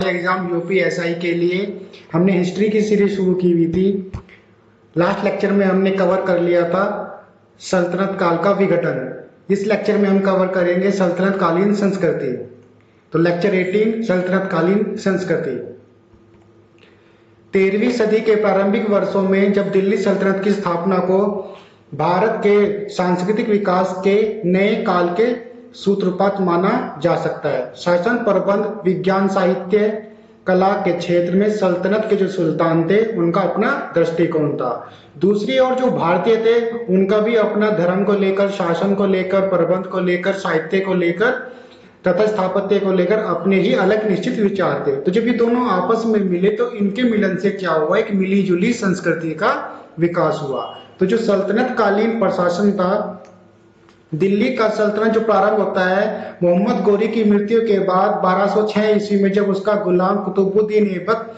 Exam UPSI के लिए हमने हिस्ट्री की सीरीज शुरू की हुई थी। लास्ट लेक्चर में हमने कवर कर लिया था सल्तनत काल का विघटन। इस लेक्चर में हम कवर करेंगे सल्तनत कालीन संस्कृति। तो लेक्चर 18 सल्तनत कालीन संस्कृति। 13वीं सदी के प्रारंभिक वर्षों में जब दिल्ली सल्तनत की स्थापना को भारत के सांस्कृतिक विकास के नए काल के सूत्रपात माना जा सकता है। शासन, प्रबंध, विज्ञान, साहित्य, कला के क्षेत्र में सल्तनत के जो सुल्तान थे उनका अपना दृष्टिकोण था। दूसरी ओर जो भारतीय थे उनका भी अपना धर्म को लेकर, शासन को लेकर, प्रबंध को लेकर, साहित्य को लेकर तथा स्थापत्य को लेकर अपने ही अलग निश्चित विचार थे। तो जब ये दोनों आपस में मिले तो इनके मिलन से क्या हुआ, एक मिली जुली संस्कृति का विकास हुआ। तो जो सल्तनत कालीन प्रशासन था, दिल्ली का सल्तनत जो प्रारंभ होता है मोहम्मद गोरी की मृत्यु के बाद 1206 ईस्वी में, जब उसका गुलाम कुतुबुद्दीन ऐबक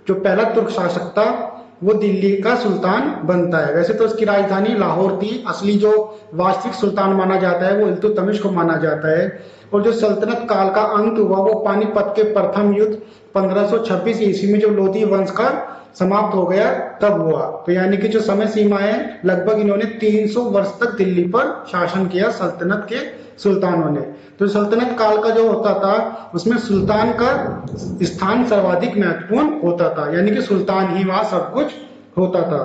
जो पहला तुर्क शासक था वो दिल्ली का सुल्तान बनता है। वैसे तो उसकी राजधानी लाहौर थी, असली जो वास्तविक सुल्तान माना जाता है वो इल्तुतमिश को माना जाता है। और जो सल्तनत काल का अंत हुआ वो पानीपत के प्रथम युद्ध 1526 ईस्वी में जो लोधी वंश का समाप्त हो गया तब हुआ। तो यानी कि जो समय सीमा है लगभग इन्होंने 300 वर्ष तक दिल्ली पर शासन किया सल्तनत के सुल्तानों ने। तो सल्तनत काल का जो होता था उसमें सुल्तान का स्थान सर्वाधिक महत्वपूर्ण होता था, यानी कि सुल्तान ही वहां सब कुछ होता था।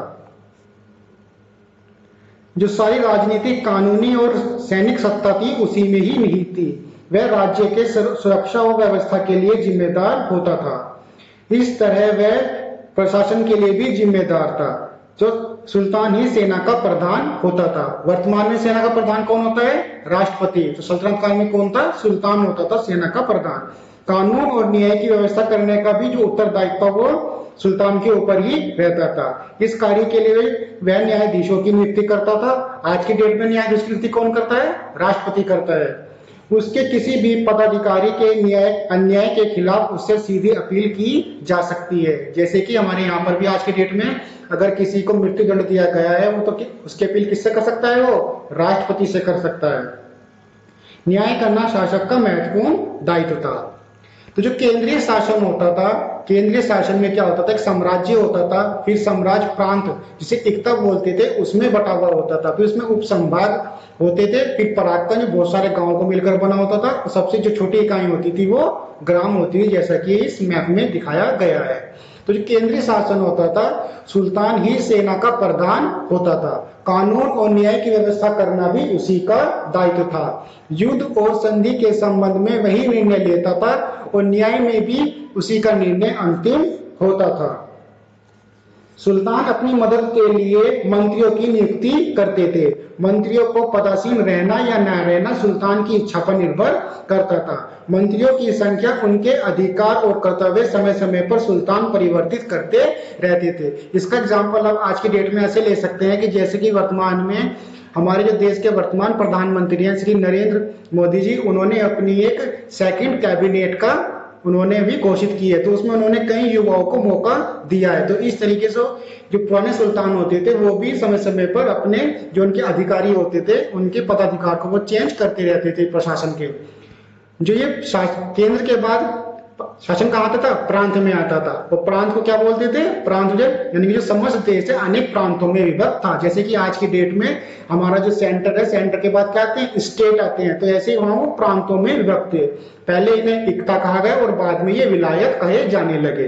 जो सारी राजनीतिक, कानूनी और सैनिक सत्ता थी उसी में ही निहित थी। वह राज्य के सुरक्षा और व्यवस्था के लिए जिम्मेदार होता था। इस तरह वह प्रशासन के लिए भी जिम्मेदार था। जो सुल्तान ही सेना का प्रधान होता था। वर्तमान में सेना का प्रधान कौन होता है? राष्ट्रपति। तो सल्तनत काल में कौन था? सुल्तान होता था सेना का प्रधान। कानून और न्याय की व्यवस्था करने का भी जो उत्तरदायित्व वो सुल्तान के ऊपर ही रहता था। इस कार्य के लिए वह न्यायाधीशों की नियुक्ति करता था। आज की डेट में न्यायाधीश की नियुक्ति कौन करता है? राष्ट्रपति करता है। उसके किसी भी पदाधिकारी के अन्याय के खिलाफ उससे सीधी अपील की जा सकती है। जैसे कि हमारे यहाँ पर भी आज के डेट में अगर किसी को मृत्यु दंड दिया गया है वो तो उसकी अपील किससे कर सकता है? वो राष्ट्रपति से कर सकता है। न्याय करना शासक का महत्वपूर्ण दायित्व था। तो जो केंद्रीय शासन होता था, केंद्रीय शासन में क्या होता था? एक साम्राज्य होता था, फिर साम्राज्य प्रांत जिसे इक्ता बोलते थे उसमें बटा हुआ होता था, फिर उसमें उपसंभाग होते थे, फिर पराग का जो बहुत सारे गांवों को मिलकर बना होता था। तो सबसे जो छोटी इकाई होती थी वो ग्राम होती थी, जैसा कि इस मैप में दिखाया गया है। तो जो केंद्रीय शासन होता था सुल्तान ही सेना का प्रधान होता था। कानून और न्याय की व्यवस्था करना भी उसी का दायित्व था। युद्ध और संधि के संबंध में वही निर्णय लेता था और न्याय में भी उसी का निर्णय अंतिम होता था। सुल्तान अपनी मदद के लिए मंत्रियों की नियुक्ति करते थे। मंत्रियों को पदासीन रहना या न रहना सुल्तान की इच्छा पर निर्भर करता था। मंत्रियों की संख्या, उनके अधिकार और कर्तव्य समय समय पर सुल्तान परिवर्तित करते रहते थे। इसका एग्जाम्पल आप आज की डेट में ऐसे ले सकते हैं कि जैसे कि वर्तमान में हमारे जो देश के वर्तमान प्रधानमंत्री हैं श्री नरेंद्र मोदी जी, उन्होंने अपनी एक सेकंड कैबिनेट का उन्होंने भी घोषित की है। तो उसमें उन्होंने कई युवाओं को मौका दिया है। तो इस तरीके से जो पुराने सुल्तान होते थे वो भी समय समय पर अपने जो उनके अधिकारी होते थे उनके पदाधिकार को वो चेंज करते रहते थे प्रशासन के। जो ये केंद्र के बाद शासन कहाँ आता था? प्रांत में आता था। तो प्रांत को क्या बोलते थे? प्रांत जो यानी कि जो समस्त देश है अनेक प्रांतों में विभक्त था। जैसे कि आज की डेट में हमारा जो सेंटर है, सेंटर के बाद क्या आते हैं? स्टेट आते हैं। तो ऐसे ही वहां वो प्रांतों में विभक्त थे। पहले इन्हें इक्ता कहा गया और बाद में ये विलायत कहे जाने लगे।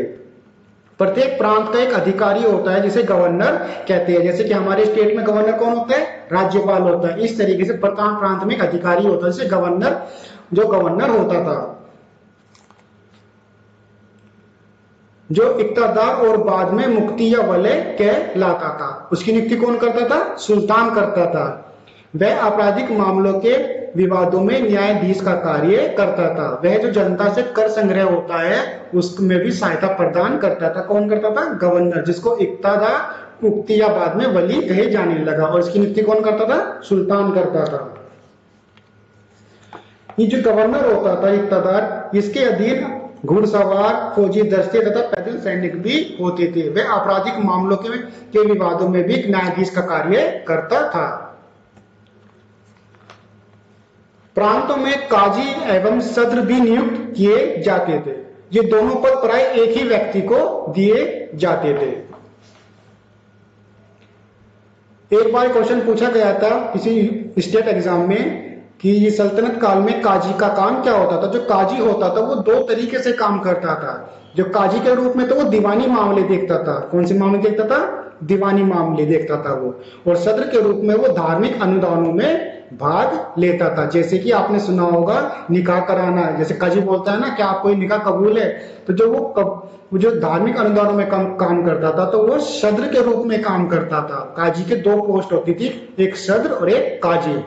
प्रत्येक प्रांत का एक अधिकारी होता है जिसे गवर्नर कहते हैं। जैसे कि हमारे स्टेट में गवर्नर कौन होता है? राज्यपाल होता है। इस तरीके से प्रत्येक प्रांत में एक अधिकारी होता है जिसे गवर्नर, जो गवर्नर होता था, जो इक्तादार और बाद में मुक्ति या वलय कहलाता था। उसकी नियुक्ति कौन करता था? सुल्तान करता था। वह आपराधिक मामलों के विवादों में न्यायाधीश का कार्य करता था। वह जो जनता से कर संग्रह होता है उसमें भी सहायता प्रदान करता था। कौन करता था? गवर्नर, जिसको इक्तादार, मुक्ति या बाद में वली कहे जाने लगा। और इसकी नियुक्ति कौन करता था? सुल्तान करता था। ये जो गवर्नर होता था इक्तादार, इसके अधीन घुड़सवार, फौजी दस्ते तथा पैदल सैनिक भी होते थे। वे आपराधिक मामलों के विवादों में भी न्यायाधीश का कार्य करता था। प्रांतों में काजी एवं सद्र भी नियुक्त किए जाते थे। ये दोनों पद प्राय एक ही व्यक्ति को दिए जाते थे। एक बार क्वेश्चन पूछा गया था किसी स्टेट एग्जाम में कि ये सल्तनत काल में काजी का काम क्या होता था। जो काजी होता था वो दो तरीके से काम करता था। जो काजी के रूप में तो वो दीवानी मामले देखता था। कौन से मामले देखता था? दीवानी मामले देखता था वो। और सद्र के रूप में वो धार्मिक अनुदानों में भाग लेता था। जैसे कि आपने सुना होगा निकाह कराना, जैसे काजी बोलता है ना कि आप कोई निकाह कबूल है, तो जो वो जो धार्मिक अनुदानों में काम करता था तो वो सद्र के रूप में काम करता था। काजी के दो पोस्ट होती थी, एक सद्र और एक काजी।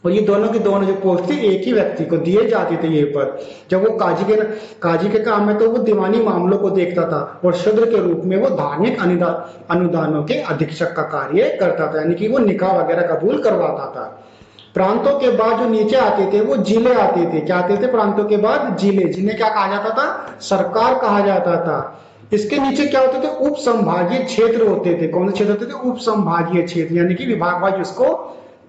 और ये दोनों की दोनों जो पोस्ट थी एक ही व्यक्ति को दिए जाते थे ये पद। जब वो काजी के काम में तो वो दीवानी मामलों को देखता था और शूद्र के रूप में वो धार्मिक अनुदानों के अधीक्षक का कार्य करता था, यानी कि वो निकाह वगैरह कबूल करवाता था। प्रांतों के बाद जो नीचे आते थे वो जिले आते थे। क्या आते थे? प्रांतों के बाद जिले। जिन्हें क्या कहा जाता था? सरकार कहा जाता था। इसके नीचे क्या होते थे? उप संभागीय क्षेत्र होते थे। कौन से क्षेत्र होते थे? उप संभागीय क्षेत्र, यानी कि विभागवार उसको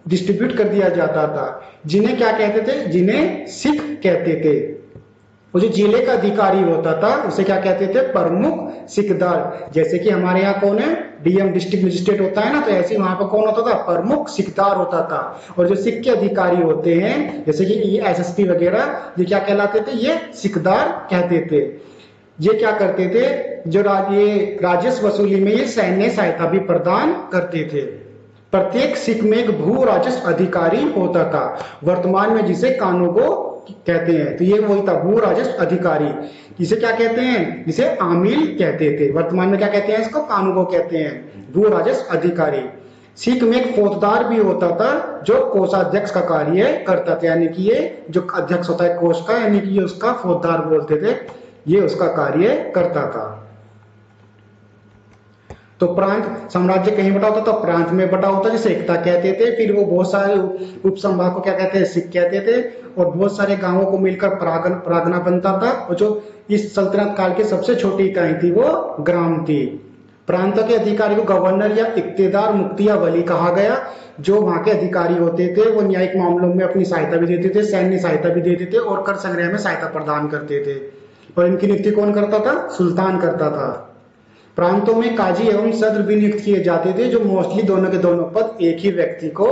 डिस्ट्रीब्यूट कर दिया जाता था। जिन्हें क्या कहते थे? जिन्हें सिख कहते थे। वो जो जिले का अधिकारी होता था उसे क्या कहते थे? प्रमुख सिकदार। जैसे कि हमारे यहाँ कौन है? डीएम, डिस्ट्रिक्ट मजिस्ट्रेट होता है ना, तो ऐसे वहां पर कौन होता था? प्रमुख सिकदार होता था। और जो सिख के अधिकारी होते हैं जैसे कि एसएसपी वगैरह, ये क्या कहलाते थे? ये सिकदार कहते थे। ये क्या करते थे? जो ये राजस्व वसूली में ये सैन्य सहायता भी प्रदान करते थे। प्रत्येक सिख में एक भू राजस्व अधिकारी होता था, वर्तमान में जिसे कानूगो कहते हैं। तो ये वही था, भू राजस्व अधिकारी। इसे क्या कहते हैं? इसे आमिल कहते थे। वर्तमान में क्या कहते हैं? इसको कानूगो कहते हैं, भू राजस्व अधिकारी। सिख में एक फौजदार भी होता था जो कोषाध्यक्ष का कार्य करता था, यानी कि ये जो अध्यक्ष होता है कोष का, यानी कि ये उसका फौजदार बोलते थे, ये उसका कार्य करता था। तो प्रांत साम्राज्य कहीं बटा होता था, प्रांत में बटा होता, जैसे एकता कहते थे। फिर वो बहुत सारे उप संभाग को क्या कहते हैं? सिख कहते थे। और बहुत सारे गांवों को मिलकर प्रागना बनता था। और जो इस सल्तनत काल की सबसे छोटी इकाई थी वो ग्राम थी। प्रांत के अधिकारी को गवर्नर या इक्तेदार मुक्तिया वली कहा गया। जो वहां के अधिकारी होते थे वो न्यायिक मामलों में अपनी सहायता भी देते थे, सैन्य सहायता भी देते थे और कर संग्रह में सहायता प्रदान करते थे। और इनकी नियुक्ति कौन करता था? सुल्तान करता था। प्रांतों में काजी एवं सद्र भी नियुक्त किए जाते थे, जो मोस्टली दोनों के दोनों पद एक ही व्यक्ति को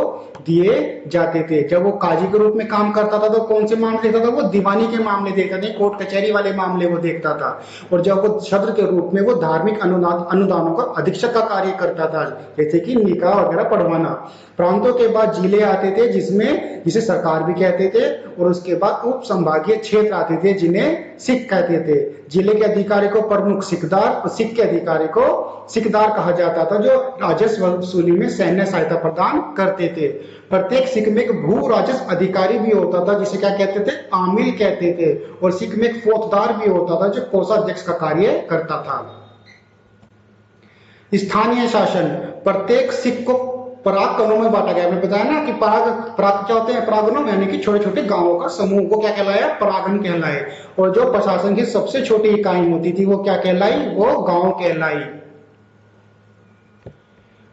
दिए जाते थे। जब वो काजी के रूप में काम करता था तो कौन से मामले देखता था? वो दीवानी के मामले देखता था, कोर्ट कचहरी वाले मामले वो देखता था। और जब वो सद्र के रूप में वो धार्मिक अनुदानों का अधीक्षक का कार्य करता था, जैसे कि निकाह वगैरह पढ़वाना। प्रांतों के बाद जिले आते थे जिसे सरकार भी कहते थे। और उसके बाद उप संभागीय क्षेत्र आते थे जिन्हें सिख कहते थे। जिले के अधिकारी को प्रमुख सिकदार और सिख के अधिकारी को सिकदार कहा जाता था, जो राजस्व वसूली में सैन्य सहायता प्रदान करते थे। प्रत्येक सिख में एक भू राजस्व अधिकारी भी होता था जिसे क्या कहते थे? आमिल कहते थे। और सिख में एक फौजदार भी होता था जो कोषाध्यक्ष का कार्य करता था। स्थानीय शासन प्रत्येक सिख को पराग गणों में बांटा गया। मैंने बताया ना कि पराग क्या होते हैं? परागणों, यानी कि छोटे छोटे गांवों का समूह को क्या कहलाया? परागण कहलाए। और जो प्रशासन की सबसे छोटी इकाई होती थी वो क्या कहलाई? वो गांव कहलाई।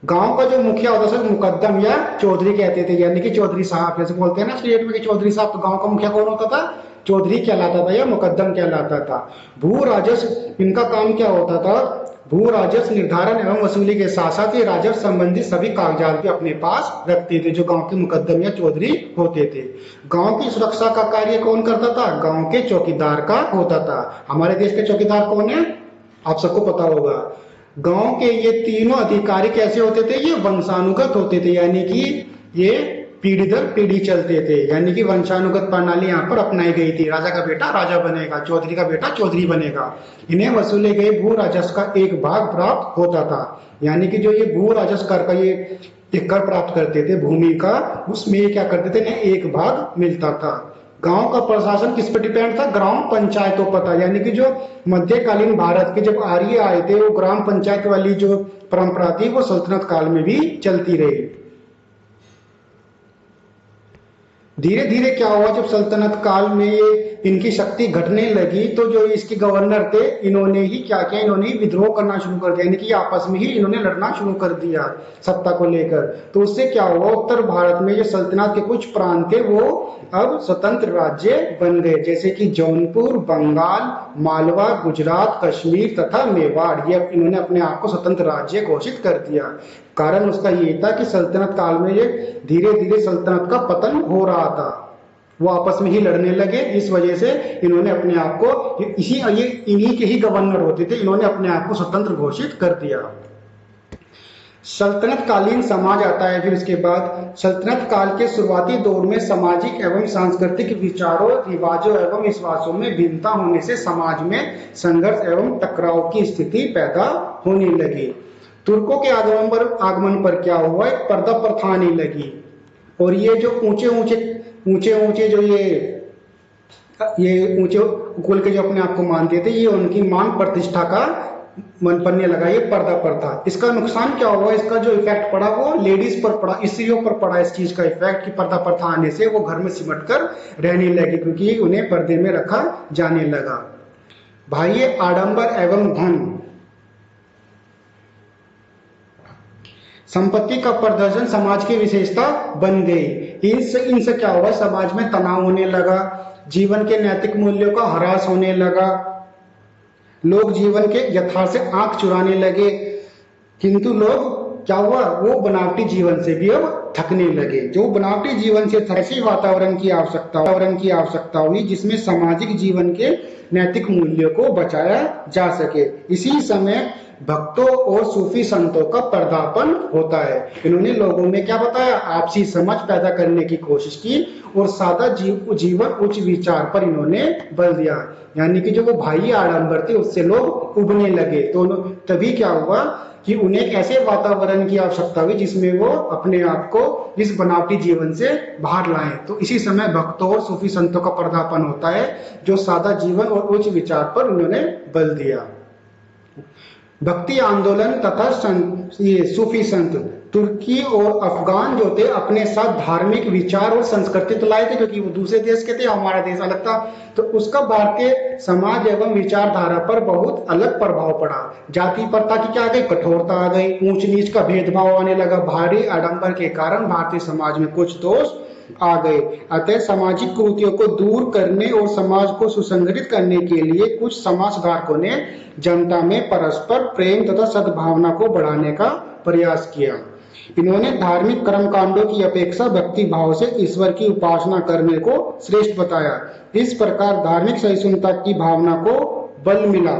गांव का जो मुखिया होता था मुकद्दम या चौधरी कहते थे, यानी कि चौधरी साहब जैसे बोलते हैं ना स्टेट में कि चौधरी साहब। तो गांव का मुखिया कौन होता था? चौधरी कहलाता था या मुकद्दम कहलाता था। भू राजस्व, इनका काम क्या होता था? भू राजस्व निर्धारण एवं वसूली के साथ साथ ये राजस्व संबंधी सभी कागजात भी अपने पास रखते थे, जो गांव के मुकद्दम या चौधरी होते थे। गांव की सुरक्षा का कार्य कौन करता था? गांव के चौकीदार का होता था। हमारे देश के चौकीदार कौन है? आप सबको पता होगा। गांव के ये तीनों अधिकारी कैसे होते थे? ये वंशानुगत होते थे, यानी कि ये पीढ़ी दर पीढ़ी चलते थे, यानी कि वंशानुगत प्रणाली यहाँ पर अपनाई गई थी। राजा का बेटा राजा बनेगा, चौधरी का बेटा चौधरी बनेगा। इन्हें वसूले गए भू राजस्व का एक भाग प्राप्त होता था, यानी कि जो ये भू राजस्व कर का ये कर प्राप्त करते थे भूमि का, उसमें ये क्या करते थे? इन्हें एक भाग मिलता था। गांव का प्रशासन किस पर डिपेंड था? ग्राम पंचायतों पर था, यानी कि जो मध्यकालीन भारत के जब आर्य आए थे वो ग्राम पंचायत वाली जो परंपरा थी वो सल्तनत काल में भी चलती रही। धीरे धीरे क्या हुआ, जब सल्तनत काल में ये इनकी शक्ति घटने लगी तो जो इसके गवर्नर थे इन्होंने ही क्या किया, इन्होंने ही विद्रोह करना शुरू कर दिया, यानी कि आपस में ही इन्होंने लड़ना शुरू कर दिया सत्ता को लेकर। तो उससे क्या हुआ, उत्तर भारत में जो सल्तनत के कुछ प्रांत थे वो अब स्वतंत्र राज्य बन गए, जैसे कि जौनपुर, बंगाल, मालवा, गुजरात, कश्मीर तथा मेवाड़। ये इन्होंने अपने आप को स्वतंत्र राज्य घोषित कर दिया। कारण उसका ये था कि सल्तनत काल में ये धीरे धीरे सल्तनत का पतन हो रहा था, वो आपस में ही लड़ने लगे। इस वजह से इन्होंने अपने आप को ये इन्हीं के ही गवर्नर होते थे, इन्होंने अपने आप को स्वतंत्र घोषित कर दिया। सल्तनत कालीन समाज आता है। फिर इसके बाद सल्तनत काल के शुरुआती दौर में सामाजिक एवं सांस्कृतिक विचारों, रिवाजों एवं विश्वासों में भिन्नता होने से समाज में संघर्ष एवं टकराव की स्थिति पैदा होने लगी। तुर्कों के आगमन पर क्या हुआ, एक पर्दा प्रथा आने लगी, और ये जो ऊंचे ऊंचे जो ये ऊंचे कुल के जो अपने आप को मानते थे, ये उनकी मान प्रतिष्ठा का मन पड़ने लगा, ये पर्दा प्रथा। इसका नुकसान क्या हुआ, इसका जो इफेक्ट पड़ा वो लेडीज पर पड़ा, स्त्रियों पर पड़ा इस चीज का इफेक्ट, कि पर्दा प्रथा आने से वो घर में सिमट कर रहने लगी, क्योंकि उन्हें पर्दे में रखा जाने लगा। बाह्य आडंबर एवं धन, संपत्ति का प्रदर्शन समाज की विशेषता बन गई। इनसे क्या हुआ, समाज में तनाव होने लगा, जीवन के नैतिक मूल्यों का ह्रास होने लगा, लोग जीवन के यथार्थ से आंख चुराने लगे। किंतु लोग क्या हुआ, वो बनावटी जीवन से भी अब थकने लगे। जो बनावटी जीवन से ऐसी वातावरण की आवश्यकता हुई जिसमें सामाजिक जीवन के नैतिक मूल्यों को बचाया जा सके। इसी समय भक्तों और सूफी संतों का पर्दापन होता है। इन्होंने लोगों में क्या बताया, आपसी समझ पैदा करने की कोशिश की और सादा जीवन उच्च विचार पर इन्होंने बल दिया। यानी कि जो वो बाह्य आडंबर थे उससे लोग उबने लगे। तो तभी क्या हुआ कि उन्हें एक ऐसे वातावरण की आवश्यकता हुई जिसमें वो अपने आप को इस बनावटी जीवन से बाहर लाएं। तो इसी समय भक्तों और सूफी संतों का पर्दापन होता है, जो सादा जीवन और उच्च विचार पर उन्होंने बल दिया। भक्ति आंदोलन तथा ये सूफी संत तुर्की और अफगान जो थे अपने साथ धार्मिक विचार और संस्कृति तो लाए थे, क्योंकि वो दूसरे देश के थे, हमारा देश अलग था, तो उसका भारतीय समाज एवं विचारधारा पर बहुत अलग प्रभाव पड़ा। जाति प्रथा की क्या आ गई, कठोरता आ गई, ऊंच नीच का भेदभाव आने लगा, भारी आडंबर के कारण भारतीय समाज में कुछ दोष आ गए। अतः सामाजिक कुरीतियों को दूर करने और समाज को सुसंगठित करने के लिए कुछ समाज सुधारकों ने जनता में परस्पर प्रेम तथा सद्भावना को बढ़ाने का प्रयास किया। इन्होंने धार्मिक कर्मकांडों की अपेक्षा भक्ति भाव से ईश्वर की उपासना करने को श्रेष्ठ बताया। इस प्रकार धार्मिक सहिष्णुता की भावना को बल मिला।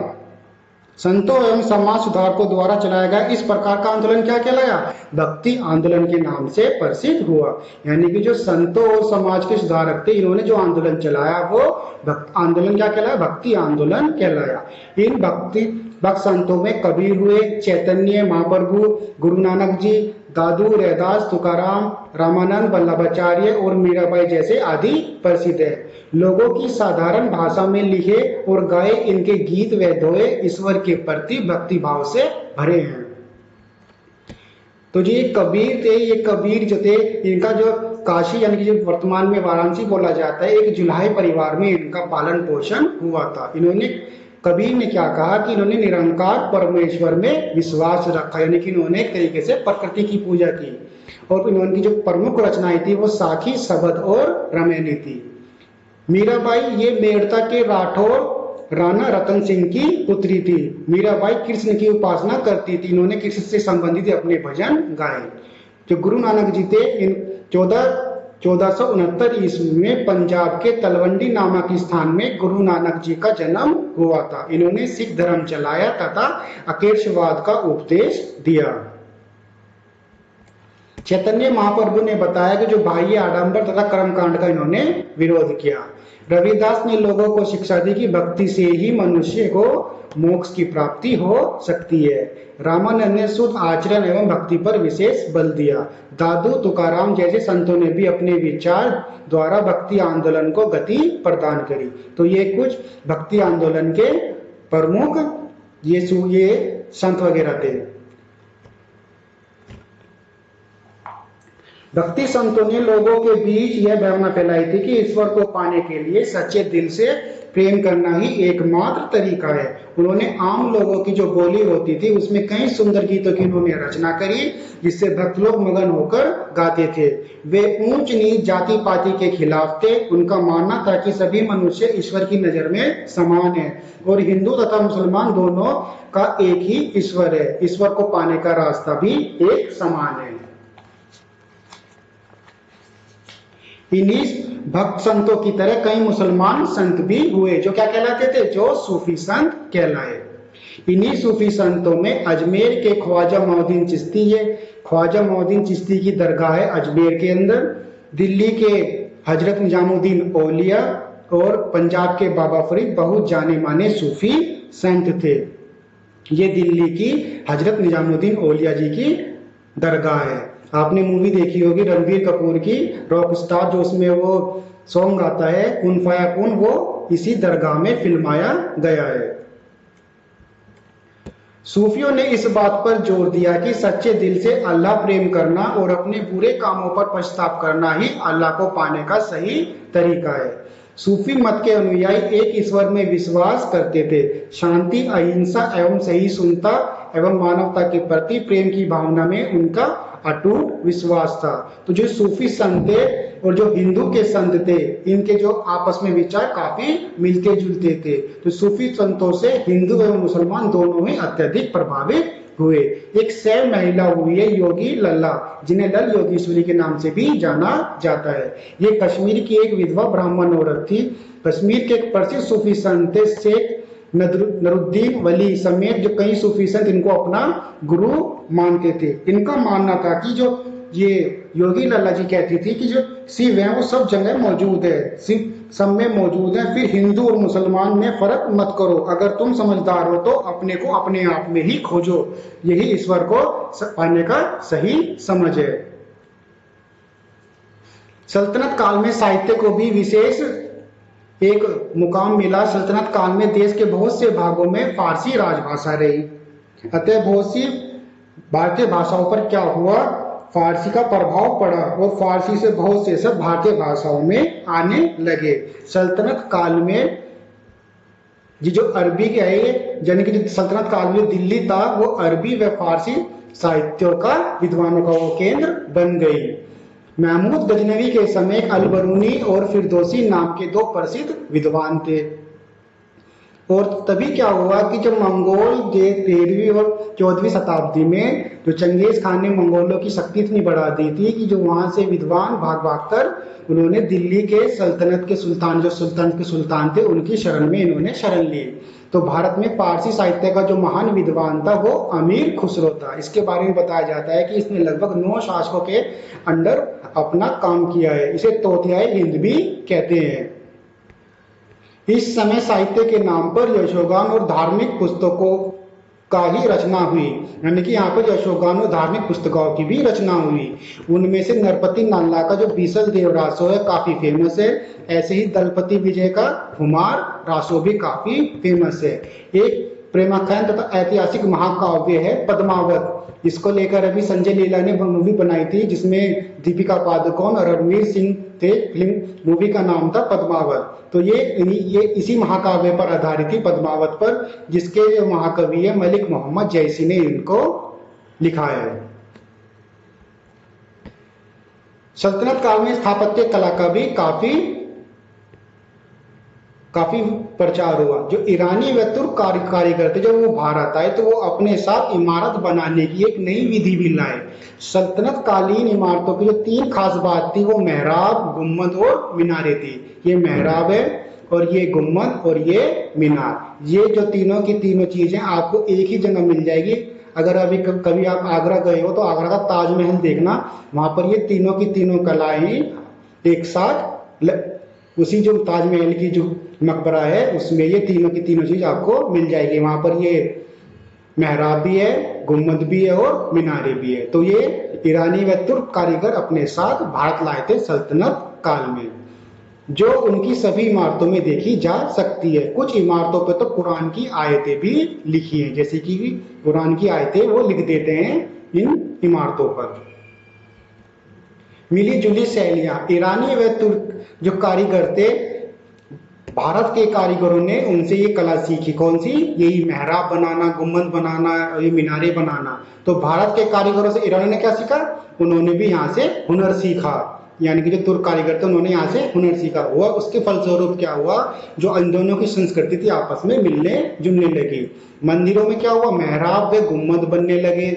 संतों एवं समाज सुधारकों द्वारा चलाया गया इस प्रकार का आंदोलन क्या कहलाया, भक्ति आंदोलन के नाम से प्रसिद्ध हुआ। यानी कि जो संतों और समाज के सुधारक थे, इन्होंने जो आंदोलन चलाया वो आंदोलन क्या कहलाया, भक्ति आंदोलन कहलाया। इन भक्त संतों में कबीर हुए, चैतन्य महाप्रभु, गुरु नानक जी, दादू, रैदास, तुकाराम, रामानंद, वल्लभाचार्य और मीराबाई जैसे आदि प्रसिद्ध है। लोगों की साधारण भाषा में लिखे और गाए इनके गीत व दोहे ईश्वर के प्रति भक्ति भाव से भरे हैं। तो जो ये कबीर थे, ये कबीर जो थे, इनका जो काशी यानी कि जो वर्तमान में वाराणसी बोला जाता है, एक जुलाही परिवार में इनका पालन पोषण हुआ था। कबीर ने क्या कहा कि इन्होंने निरंकार परमेश्वर में विश्वास रखा, यानी कि इन्होंने एक तरीके से प्रकृति की पूजा की। और इन्होंने जो प्रमुख रचनाएं थी वो साखी, शबद और रमैनी थी। मीराबाई ये मेड़ता के राठौर राणा रतन सिंह की पुत्री थी। मीराबाई कृष्ण की उपासना करती थी, इन्होंने कृष्ण से संबंधित अपने भजन गाए। जो गुरु नानक जी थे, इन 1469 ईस्वी में पंजाब के तलवंडी नामक स्थान में गुरु नानक जी का जन्म हुआ था। इन्होंने सिख धर्म चलाया तथा अकेशवाद का उपदेश दिया। चैतन्य महाप्रभु ने बताया कि जो बाह्य आडंबर तथा कर्मकांड का इन्होंने विरोध किया। रविदास ने लोगों को शिक्षा दी कि भक्ति से ही मनुष्य को मोक्ष की प्राप्ति हो सकती है। रामानंद ने शुद्ध आचरण एवं भक्ति पर विशेष बल दिया। दादू, तुकाराम जैसे संतों ने भी अपने विचार द्वारा भक्ति आंदोलन को गति प्रदान करी। तो ये कुछ भक्ति आंदोलन के प्रमुख ये संत वगैरह थे। भक्ति संतों ने लोगों के बीच यह भावना फैलाई थी कि ईश्वर को पाने के लिए सच्चे दिल से प्रेम करना ही एकमात्र तरीका है। उन्होंने आम लोगों की जो बोली होती थी उसमें कई सुंदर गीतों की उन्होंने रचना करी, जिससे भक्त लोग मगन होकर गाते थे। वे ऊंच नीच जाति पाति के खिलाफ थे। उनका मानना था कि सभी मनुष्य ईश्वर की नजर में समान है और हिंदू तथा मुसलमान दोनों का एक ही ईश्वर है। ईश्वर को पाने का रास्ता भी एक समान है। इन्हीं भक्त संतों की तरह कई मुसलमान संत भी हुए जो क्या कहलाते थे, जो सूफी संत कहलाए। इन्हीं सूफी संतों में अजमेर के ख्वाजा मोहद्दीन चिश्ती है। ख्वाजा मोहद्दीन चिश्ती की दरगाह है अजमेर के अंदर। दिल्ली के हजरत निजामुद्दीन औलिया और पंजाब के बाबा फरीद बहुत जाने माने सूफी संत थे। ये दिल्ली की हजरत निजामुद्दीन औलिया जी की दरगाह है। आपने मूवी देखी होगी रणबीर कपूर की रॉक स्टार, जो उसमें वो सॉन्ग आता है कुन फाया कुन, वो इसी दरगाह में फिल्माया गया है। सूफियों ने इस बात पर जोर दिया कि सच्चे दिल से अल्लाह प्रेम करना और अपने बुरे कामों पर पश्चाताप करना ही अल्लाह को पाने का सही तरीका है। सूफी मत के अनुयायी एक ईश्वर में विश्वास करते थे। शांति, अहिंसा एवं सहिष्णुता एवं मानवता के प्रति प्रेम की भावना में उनका अटूट विश्वास था। तो जो सूफी संत थे और जो हिंदू के संत थे, इनके जो आपस में विचार काफी मिलते जुलते थे। तो सूफी संतों से हिंदू एवं मुसलमान दोनों ही अत्यधिक प्रभावित हुए। एक सैव महिला हुई है योगी लल्ला, जिन्हें लल योगेश्वरी के नाम से भी जाना जाता है। ये कश्मीर की एक विधवा ब्राह्मण औरत थी। कश्मीर के एक प्रसिद्ध सूफी संत शेख नरुद्दीन वली समेत जो कई सूफी संत इनको अपना गुरु मानते थे। इनका मानना था कि जो ये योगी लल्ला जी कहती थी कि जो शिव है वो सब जगह मौजूद है, शिव सब में मौजूद है, फिर हिंदू और मुसलमान में फर्क मत करो, अगर तुम समझदार हो तो अपने को अपने आप में ही खोजो, यही ईश्वर को पाने का सही समझ है। सल्तनत काल में साहित्य को भी विशेष एक मुकाम मिला। सल्तनत काल में देश के बहुत से भागों में फारसी राजभाषा रही, अतः बहुत सी भारतीय भाषाओं पर क्या हुआ, फारसी का प्रभाव पड़ा और फारसी से बहुत से सब भारतीय भाषाओं में आने लगे। सल्तनत काल में जो अरबी के है, यानी कि सल्तनत काल में दिल्ली था वो अरबी व फारसी साहित्यों का विद्वानों का वो केंद्र बन गई। महमूद गजनवी के समय अल-बरूनी और फिरदौसी नाम के दो प्रसिद्ध विद्वान थे। और तभी क्या हुआ कि जब मंगोल 13वीं और 14वीं शताब्दी में जो चंगेज खान ने मंगोलों की शक्ति इतनी बढ़ा दी थी कि जो वहां से विद्वान भाग भाग कर उन्होंने दिल्ली के सल्तनत के सुल्तान, जो सुल्तान के सुल्तान थे, उनकी शरण में इन्होंने शरण ली। तो भारत में फारसी साहित्य का जो महान विद्वान था वो अमीर खुसरो था। इसके बारे में बताया जाता है कि इसने लगभग 9 शासकों के अंडर अपना काम किया है। इसे तोतियाए हिंद भी कहते हैं। इस समय साहित्य के नाम पर यशोगान और धार्मिक पुस्तकों का ही रचना हुई, यानी कि यहाँ पर यशोगान और धार्मिक पुस्तकों की भी रचना हुई। उनमें से नरपति नाला का जो बीसल देव रासो है काफी फेमस है। ऐसे ही दलपति विजय का कुमार रासो भी काफी फेमस है। एक प्रेमाख्यान तथा ऐतिहासिक महाकाव्य है पद्मावत। इसको लेकर अभी संजय लीला ने मूवी बनाई थी जिसमें दीपिका पादुकोण और रणवीर सिंह थे। फिल्म मूवी का नाम था पद्मावत। तो ये इसी महाकाव्य पर आधारित थी, पद्मावत पर, जिसके जो महाकवि है मलिक मोहम्मद जैसी ने इनको लिखा है। सल्तनत काल में स्थापत्य कला का भी काफी प्रचार हुआ। जो ईरानी व तुर्क कारीगर थे जब वो भारत आए तो वो अपने साथ इमारत बनाने की एक नई विधि भी लाए। सल्तनत कालीन इमारतों की जो 3 खास बात थी वो मेहराब, गुम्मद और मीनारें थी। ये मेहराब है और ये गुम्मद और ये मीनार, ये जो तीनों की तीनों चीजें आपको एक ही जगह मिल जाएगी। अगर अभी कभी आप आगरा गए हो तो आगरा का ताजमहल देखना, वहां पर ये तीनों की तीनों कलाएं एक साथ, उसी जो ताजमहल की जो मकबरा है उसमें ये तीनों की तीनों चीज आपको मिल जाएगी। वहां पर ये मेहराब भी है, गुम्मद भी है और मीनारे भी है। तो ये ईरानी व तुर्क कारीगर अपने साथ भारत लाए थे सल्तनत काल में, जो उनकी सभी इमारतों में देखी जा सकती है। कुछ इमारतों पर तो कुरान की आयतें भी लिखी हैं, जैसे कि कुरान की आयतें वो लिख देते हैं इन इमारतों पर। मिली जुली शैलियां, ईरानी व तुर्क जो कारीगर थे, भारत के कारीगरों ने उनसे ये कला सीखी। कौन सी? यही मेहराब बनाना, गुम्बद बनाना, ये मीनारे बनाना। तो भारत के कारीगरों से ईरानी ने क्या सीखा? उन्होंने भी यहाँ से हुनर सीखा, यानी कि जो तुर्क कारीगर थे उन्होंने यहाँ से हुनर सीखा हुआ। उसके फलस्वरूप क्या हुआ? जो इन दोनों की संस्कृति थी आपस में मिलने जुलने लगी। मंदिरों में क्या हुआ? मेहराब व गुम्बद बनने लगे।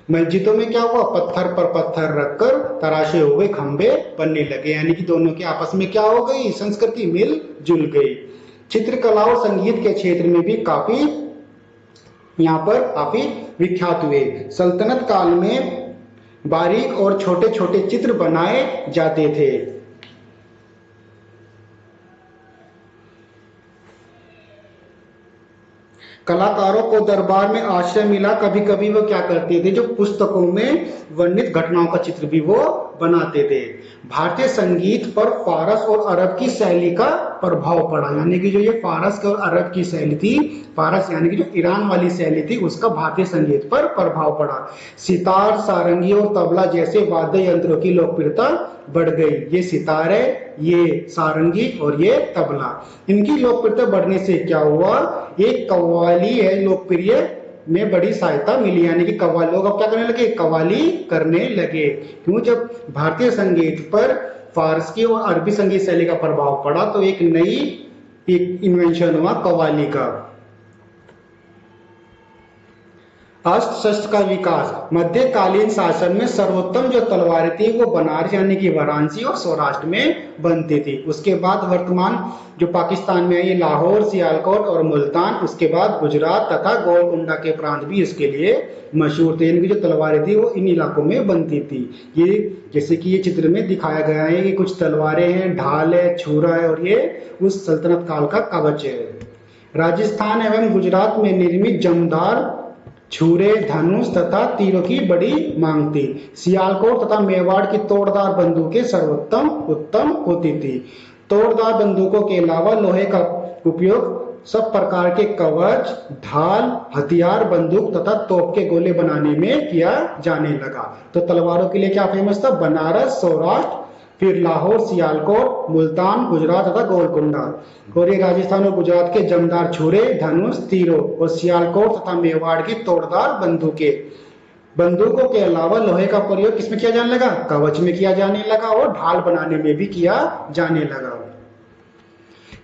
मस्जिदों में क्या हुआ? पत्थर पर पत्थर रखकर तराशे हुए खंबे बनने लगे, यानी कि दोनों के आपस में क्या हो गई? संस्कृति मिल जुल गई। चित्रकला और संगीत के क्षेत्र में भी काफी यहाँ पर काफी विख्यात हुए। सल्तनत काल में बारीक और छोटे छोटे चित्र बनाए जाते थे। कलाकारों को दरबार में आश्रय मिला। कभी कभी वो क्या करते थे? जो पुस्तकों में वर्णित घटनाओं का चित्र भी वो बनाते थे। भारतीय संगीत पर फारस और अरब की शैली का प्रभाव पड़ा, यानी कि जो ये फारस और अरब की शैली थी, फारस यानी कि जो ईरान वाली शैली थी, उसका भारतीय संगीत पर प्रभाव पड़ा। सितार, सारंगी और तबला जैसे वाद्य यंत्रों की लोकप्रियता बढ़ गई। ये सितार है, ये सारंगी और ये तबला, इनकी लोकप्रियता बढ़ने से क्या हुआ? एक कव्वाली है लोकप्रिय में बड़ी सहायता मिली, यानी कि कव्वाली लोग अब क्या करने लगे? कव्वाली करने लगे। क्यों? जब भारतीय संगीत पर फारसी और अरबी संगीत शैली का प्रभाव पड़ा तो एक नई इन्वेंशन हुआ कव्वाली का। अस्त्र शस्त्र का विकास। मध्यकालीन शासन में सर्वोत्तम जो तलवारें थी वो बनारस यानी कि वाराणसी और सौराष्ट्र में बनती थी। उसके बाद वर्तमान जो पाकिस्तान में है ये लाहौर, सियालकोट और मुल्तान, उसके बाद गुजरात तथा गोलकुंडा के प्रांत भी इसके लिए मशहूर थे। इनकी जो तलवारें थी वो इन इलाकों में बनती थी। ये जैसे कि ये चित्र में दिखाया गया है कि कुछ तलवारें हैं, ढाल है, छुरा है और ये उस सल्तनत काल का कवच है। राजस्थान एवं गुजरात में निर्मित जमदार छुरे, धनुष तथा तीरों की बड़ी मांग थी। सियालकोट तथा मेवाड़ की तोड़दार बंदूकें सर्वोत्तम उत्तम होती थी। तोड़दार बंदूकों के अलावा लोहे का उपयोग सब प्रकार के कवच, ढाल, हथियार, बंदूक तथा तोप के गोले बनाने में किया जाने लगा। तो तलवारों के लिए क्या फेमस था? बनारस, सौराष्ट्र, फिर लाहौर, सियालकोट, मुल्तान, गुजरात तथा गोलकुंडा। और ये राजस्थान और गुजरात के जमदार छुरे, धनुष, तीरों और सियालकोट तथा मेवाड़ की तोड़दार बंदूकें। बंदूकों के अलावा लोहे का प्रयोग किसमें किया जाने लगा? कवच में किया जाने लगा और ढाल बनाने में भी किया जाने लगा।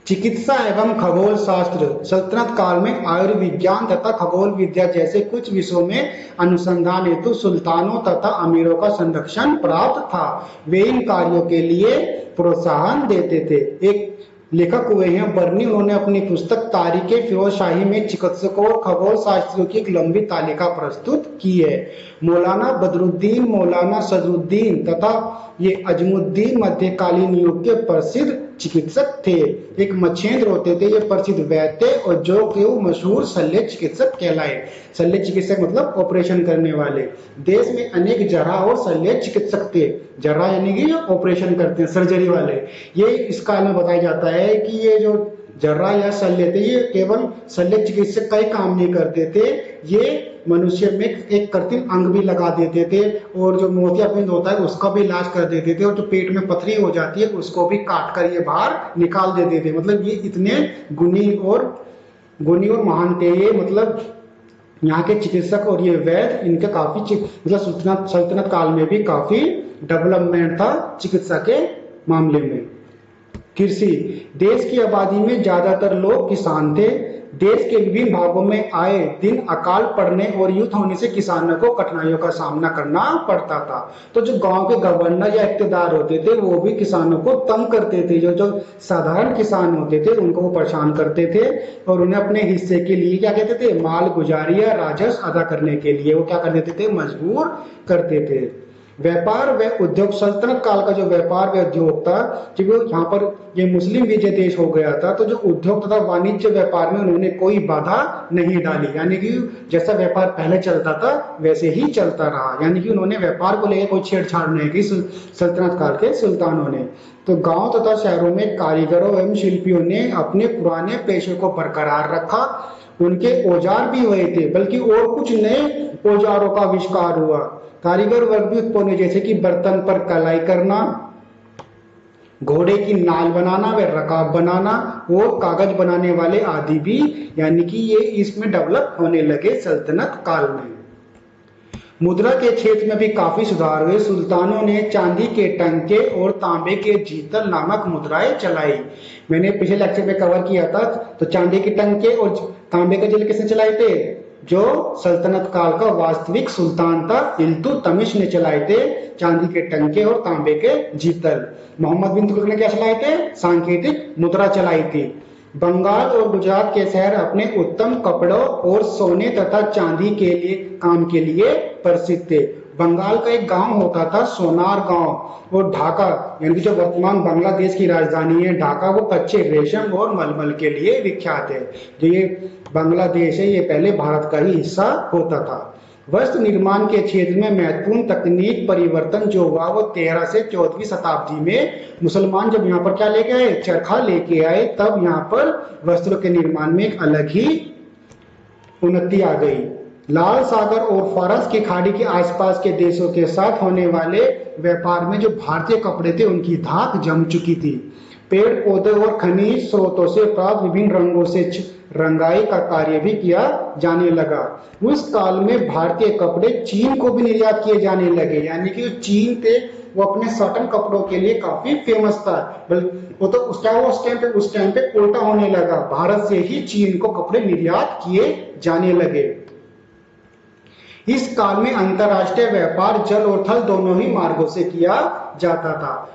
चिकित्सा एवं खगोल शास्त्र। सल्तनत काल में आयुर्विज्ञान तथा खगोल विद्या जैसे कुछ विषयों में अनुसंधान हेतु सुल्तानों तथा अमीरों का संरक्षण प्राप्त था। वे इन कार्यों के लिए प्रोत्साहन देते थे। एक लेखक हुए हैं बर्नी, उन्होंने अपनी पुस्तक तारीखे फिरोजशाही में चिकित्सकों और खगोल शास्त्रियों की एक लंबी तालिका प्रस्तुत की है। मौलाना बदरुद्दीन, मौलाना सदरुद्दीन तथा ये अजमुद्दीन मध्यकालीन युग के प्रसिद्ध चिकित्सक थे। एक मच्छेंद्र होते थे ये प्रसिद्ध वैद्य और जो कि वो मशहूर शल्य चिकित्सक कहलाए। शल्य चिकित्सक मतलब ऑपरेशन करने वाले। देश में अनेक जर्रा और शल्य चिकित्सक थे। जर्रा यानी कि ऑपरेशन करते हैं, सर्जरी वाले। ये इस काल में बताया जाता है कि ये जो जर्रा या शल्य थे ये केवल शल्य चिकित्सक का ही काम नहीं करते थे, ये मनुष्य में एक कृत्रिम अंग भी लगा देते थे और जो मोतियाबिंद होता है उसका भी इलाज कर देते थे और जो पेट में पथरी हो जाती है उसको भी काट कर ये बाहर निकाल देते थे। मतलब ये इतने गुणी और महान थे ये, मतलब यहाँ के चिकित्सक और ये वैद्य, इनके काफी मतलब सल्तनत काल में भी काफी डेवलपमेंट था चिकित्सा के मामले में। कृषि। देश की आबादी में ज्यादातर लोग किसान थे। देश के विभिन्न भागों में आए दिन अकाल पड़ने और युद्ध होने से किसानों को कठिनाइयों का सामना करना पड़ता था। तो जो गांव के गवर्नर या इख्तियार होते थे वो भी किसानों को तंग करते थे। जो साधारण किसान होते थे उनको वो परेशान करते थे और उन्हें अपने हिस्से के लिए क्या कहते थे? माल गुजारी या राजस्व अदा करने के लिए वो क्या कर देते थे? मजबूर करते थे। व्यापार व उद्योग। सल्तनत काल का जो व्यापार व उद्योग था, जब यहाँ पर ये मुस्लिम विजय देश हो गया था तो जो उद्योग तथा वाणिज्य व्यापार में उन्होंने कोई बाधा नहीं डाली, यानी कि जैसा व्यापार पहले चलता था वैसे ही चलता रहा। यानी कि उन्होंने व्यापार को लेकर कोई छेड़छाड़ नहीं की सल्तनत काल के सुल्तानों ने। तो गांव तथा शहरों में कारीगरों एवं शिल्पियों ने अपने पुराने पेशे को बरकरार रखा। उनके औजार भी हुए थे, बल्कि और कुछ नए औजारों का आविष्कार हुआ। कारीगर वर्ग भी उत्पन्न हुए, जैसे कि बर्तन पर कलाई करना, घोड़े की नाल बनाना व रकाब बनाना और कागज बनाने वाले आदि भी, यानी कि ये इसमें डेवलप होने लगे सल्तनत काल में। मुद्रा के क्षेत्र में भी काफी सुधार हुए। सुल्तानों ने चांदी के टंके और तांबे के जीतल नामक मुद्राएं चलाई। मैंने पिछले लेक्चर में कवर किया था। तो चांदी के टंके और तांबे के जिले किसने चलाए थे? जो सल्तनत काल का वास्तविक सुल्तान था इल्तुतमिश ने चलाए थे चांदी के टंके और तांबे के जीतल। मोहम्मद बिन तुगलक ने क्या चलाए थे? सांकेतिक मुद्रा चलाई थी। बंगाल और गुजरात के शहर अपने उत्तम कपड़ों और सोने तथा चांदी के लिए काम के लिए प्रसिद्ध थे। बंगाल का एक गांव होता था सोनार गांव, और ढाका यानी कि जो वर्तमान बांग्लादेश की राजधानी है ढाका, वो कच्चे रेशम और मलमल के लिए विख्यात है। जो ये बांग्लादेश है ये पहले भारत का ही हिस्सा होता था। वस्त्र निर्माण के क्षेत्र में महत्वपूर्ण तकनीक परिवर्तन जो हुआ वो 13 से 14वीं शताब्दी में मुसलमान जब यहाँ पर क्या लेके आए? चरखा लेके आए, तब यहाँ पर वस्त्रों के निर्माण में एक अलग ही उन्नति आ गई। लाल सागर और फारस की खाड़ी के आसपास के देशों के साथ होने वाले व्यापार में जो भारतीय कपड़े थे उनकी धाक जम चुकी थी। पेड़ पौधे और खनिज स्रोतों से प्राप्त विभिन्न रंगों से रंगाई का कार्य भी किया जाने लगा। उस काल में भारतीय कपड़े चीन को भी निर्यात किए जाने लगे, यानी कि जो चीन थे वो अपने सॉटन कपड़ों के लिए काफी फेमस था। वो तो उस टाइम पे उल्टा होने लगा, भारत से ही चीन को कपड़े निर्यात किए जाने लगे। इस काल में अंतरराष्ट्रीय व्यापार जल और थल दोनों ही मार्गों से किया जाता था।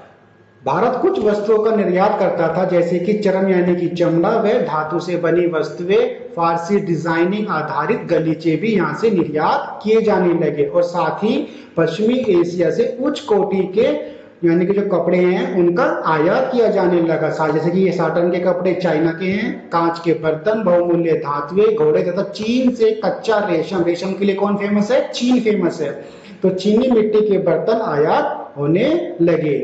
भारत कुछ वस्त्रों का निर्यात करता था, जैसे कि चर्म यानी कि चमड़ा व धातु से बनी वस्तुएं, फारसी डिजाइनिंग आधारित गलीचे भी यहाँ से निर्यात किए जाने लगे, और साथ ही पश्चिमी एशिया से उच्च कोटि के यानी कि जो कपड़े हैं उनका आयात किया जाने लगा। जैसे कि ये साटन के कपड़े चाइना के हैं, कांच के बर्तन, बहुमूल्य धातुएं, घोड़े तथा चीन से कच्चा रेशम। रेशम के लिए कौन फेमस है? चीन फेमस है। तो चीनी मिट्टी के बर्तन आयात होने लगे।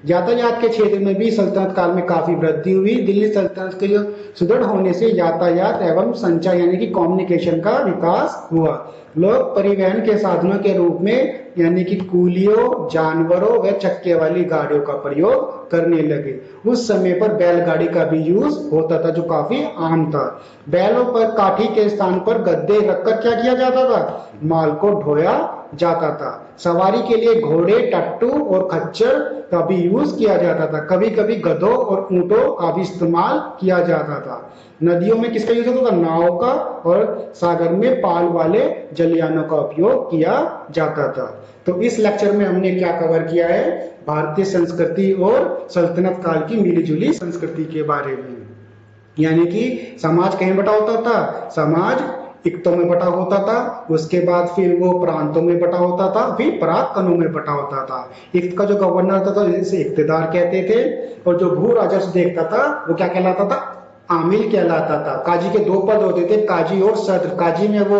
यातायात के क्षेत्र में भी सल्तनत काल में काफी वृद्धि हुई। दिल्ली सल्तनत के जो सुदृढ़ होने से यातायात एवं संचार यानी कि कम्युनिकेशन का विकास हुआ। लोग परिवहन के साधनों के रूप में यानी कि कूलियों, जानवरों व चक्के वाली गाड़ियों का प्रयोग करने लगे। उस समय पर बैलगाड़ी का भी यूज होता था, जो काफी आम था। बैलों पर काठी के स्थान पर गद्दे रखकर क्या किया जाता था? माल को ढोया जाता था। सवारी के लिए घोड़े, टट्टू और खच्चर का भी यूज किया जाता था। कभी कभी गधों और ऊंटों का भी इस्तेमाल किया जाता था। नदियों में किसका यूज होता था? नाव का, और सागर में पाल वाले जलयानों का उपयोग किया जाता था। तो इस लेक्चर में हमने क्या कवर किया है? भारतीय संस्कृति और सल्तनत काल की मिलीजुली संस्कृति के बारे में। यानी कि समाज कहीं बटा होता था? समाज इक्तों में बटा होता था, उसके बाद फिर वो प्रांतों में बटा होता था, फिर परागकणों में बटा होता था। इक्त का जो गवर्नर होता था जिसे इक्तेदार कहते थे, और जो भू राजस्व देखता था वो क्या कहलाता था? आमिल कहलाता था। काजी के दो पद होते थे, काजी और सद्र। काजी में वो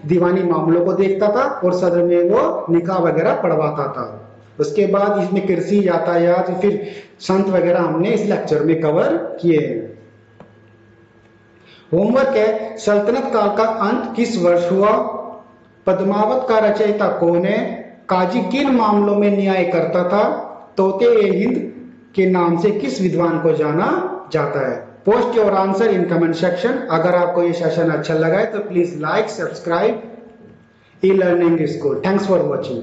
दीवानी मामलों को देखता था और सद्र में वो निकाह वगैरह पढ़वाता था। उसके बाद इसमें कृषि, यातायात, फिर संत वगैरह हमने इस लेक्चर में कवर किए हैं। होमवर्क है, सल्तनत काल का अंत किस वर्ष हुआ? पद्मावत का रचयिता कौन है? काजी किन मामलों में न्याय करता था? तोते-ए-हिंद के नाम से किस विद्वान को जाना जाता है? Post your answer in comment section. अगर आपको ये सेशन अच्छा लगा है तो please like, subscribe e learning school. Thanks for watching.